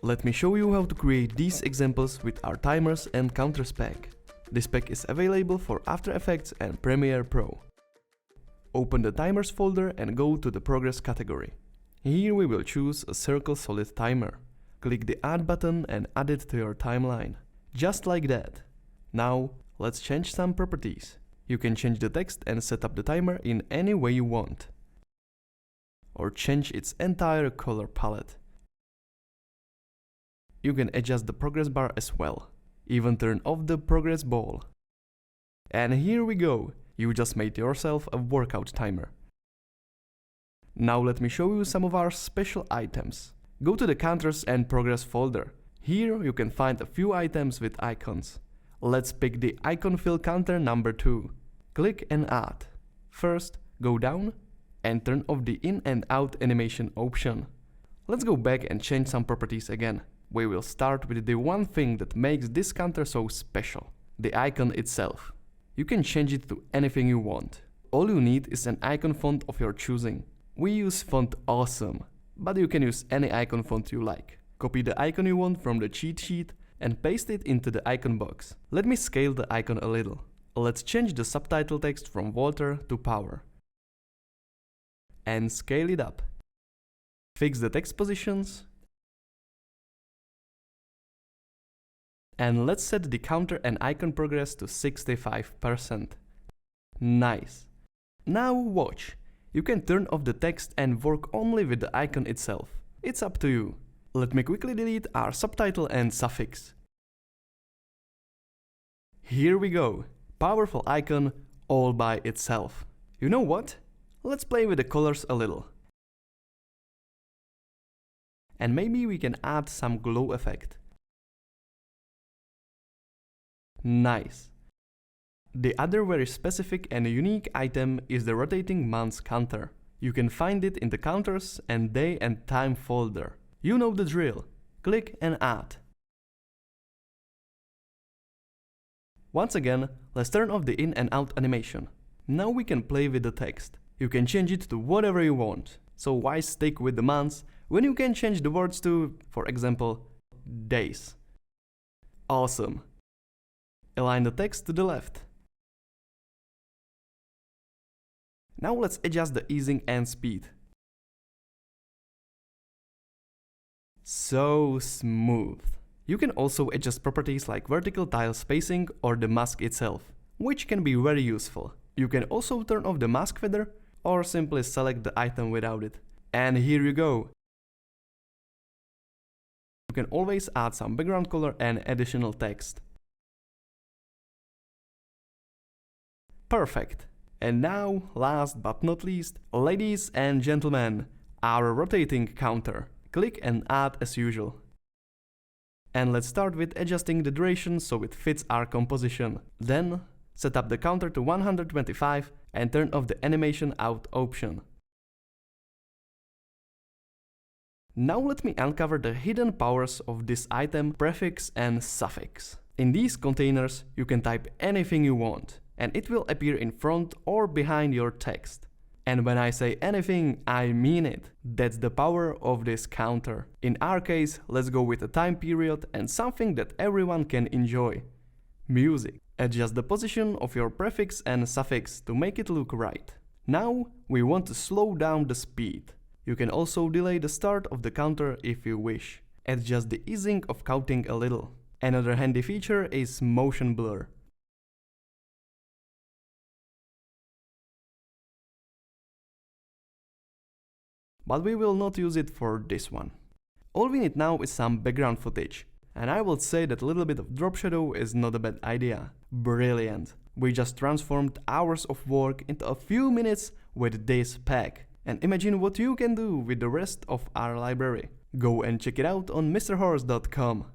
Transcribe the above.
Let me show you how to create these examples with our timers and counters pack. This pack is available for After Effects and Premiere Pro. Open the timers folder and go to the progress category. Here we will choose a circle solid timer. Click the add button and add it to your timeline. Just like that. Now let's change some properties. You can change the text and set up the timer in any way you want. Or change its entire color palette. You can adjust the progress bar as well. Even turn off the progress ball. And here we go. You just made yourself a workout timer. Now let me show you some of our special items. Go to the counters and progress folder. Here you can find a few items with icons. Let's pick the icon fill counter number 2. Click and add. First, go down and turn off the in and out animation option. Let's go back and change some properties again. We will start with the one thing that makes this counter so special, the icon itself. You can change it to anything you want. All you need is an icon font of your choosing. We use font Awesome, but you can use any icon font you like. Copy the icon you want from the cheat sheet and paste it into the icon box. Let me scale the icon a little. Let's change the subtitle text from Water to Power. And scale it up. Fix the text positions. And let's set the counter and icon progress to 65%. Nice. Now watch. You can turn off the text and work only with the icon itself. It's up to you. Let me quickly delete our subtitle and suffix. Here we go. Powerful icon all by itself. You know what? Let's play with the colors a little. And maybe we can add some glow effect. Nice. The other very specific and unique item is the rotating months counter. You can find it in the counters and day and time folder. You know the drill. Click and add. Once again, let's turn off the in and out animation. Now we can play with the text. You can change it to whatever you want. So why stick with the months when you can change the words to, for example, days? Awesome. Align the text to the left. Now let's adjust the easing and speed. So smooth. You can also adjust properties like vertical tile spacing or the mask itself, which can be very useful. You can also turn off the mask feather or simply select the item without it. And here you go. You can always add some background color and additional text. Perfect. And now, last but not least, ladies and gentlemen, our rotating counter. Click and add as usual. And let's start with adjusting the duration so it fits our composition. Then, set up the counter to 125 and turn off the animation out option. Now let me uncover the hidden powers of this item, prefix and suffix. In these containers, you can type anything you want, and it will appear in front or behind your text. And when I say anything, I mean it. That's the power of this counter. In our case, let's go with a time period and something that everyone can enjoy. Music. Adjust the position of your prefix and suffix to make it look right. Now, we want to slow down the speed. You can also delay the start of the counter if you wish. Adjust the easing of counting a little. Another handy feature is motion blur. But we will not use it for this one. All we need now is some background footage. And I will say that a little bit of drop shadow is not a bad idea. Brilliant. We just transformed hours of work into a few minutes with this pack. And imagine what you can do with the rest of our library. Go and check it out on MrHorse.com.